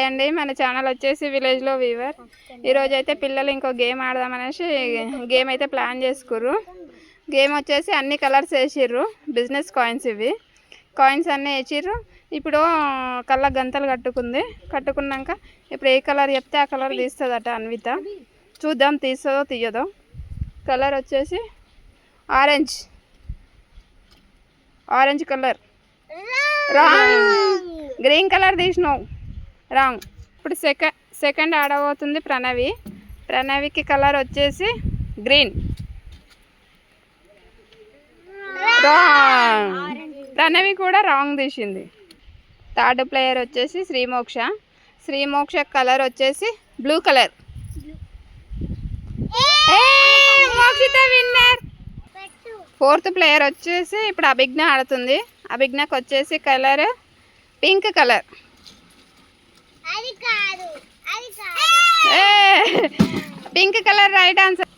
Hi అండి, మన channel వచ్చేసి విలేజ్లో వీవర్. ఈరోజు అయితే పిల్లలు ఇంకో గేమ్ ఆడదామనేసి గేమ్ అయితే ప్లాన్ చేసుకుర్రు. గేమ్ వచ్చేసి అన్ని కలర్స్ వేసిర్రు, బిజినెస్ కాయిన్స్. ఇవి కాయిన్స్ అన్నీ వేసిర్రు. ఇప్పుడు కళ్ళ గంతలు కట్టుకున్నాక ఇప్పుడు ఏ కలర్ చెప్తే ఆ కలర్ తీస్తుందట అన్విత. చూద్దాం తీస్తుందో తీయదో. కలర్ వచ్చేసి orange colour. Wrong. Green colour తీసినావు, రాంగ్. ఇప్పుడు సెకండ్ ఆడబోతుంది ప్రణవికి కలర్ వచ్చేసి గ్రీన్. రాంగ్. ప్రణవి కూడా రాంగ్ తీసింది. థర్డ్ ప్లేయర్ వచ్చేసి శ్రీమోక్ష కలర్ వచ్చేసి blue colour. Mokshitha winner. Fourth player వచ్చేసి ఇప్పుడు అభిజ్ఞ ఆడుతుంది. అభిజ్ఞకు వచ్చేసి colour pink colour. Pink colour right answer.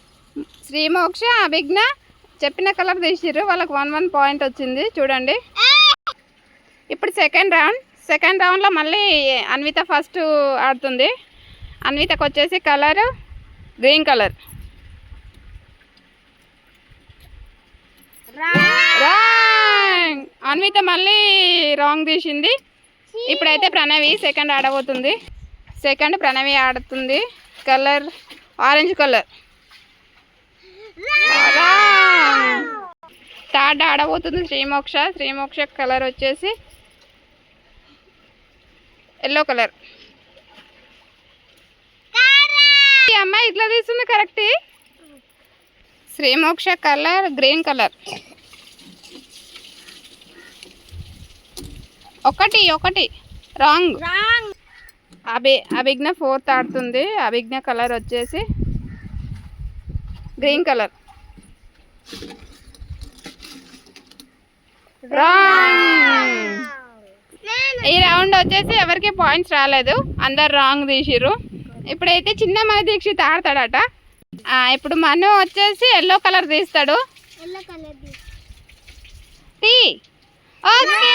Srimoksha Abhigna చెప్పిన కలర్ తీసిర్రు, వాళ్ళకి 1 పాయింట్ వచ్చింది. చూడండి, ఇప్పుడు సెకండ్ రౌండ్లో మళ్ళీ అన్విత ఫస్ట్ ఆడుతుంది. అన్వితకు వచ్చేసి colour green colour. Wrong. Anvitha మళ్ళీ రాంగ్ తీసింది. ఇప్పుడైతే ప్రణవి సెకండ్ ఆడబోతుంది. ప్రణవి ఆడుతుంది. Colour orange colour. థర్డ్ ఆడబోతుంది శ్రీమోక్ష కలర్ వచ్చేసి ఎల్లో కలర్. ఈ అమ్మాయి ఇట్లా తీస్తుంది correct. Srimoksha colour green colour. ఒకటి రాంగ్. అభిజ్ఞ ఫోర్త్ ఆడుతుంది. అభిజ్ఞ కలర్ వచ్చేసి గ్రీన్ కలర్. రాంగ్. ఈ రౌండ్ వచ్చేసి ఎవరికి పాయింట్స్ రాలేదు, అందరు రాంగ్ తీసిర్రు. ఇప్పుడైతే చిన్న దీక్షిత్ ఆడతాడట. ఇప్పుడు మను వచ్చేసి ఎల్లో కలర్ తీస్తాడు. ఓకే.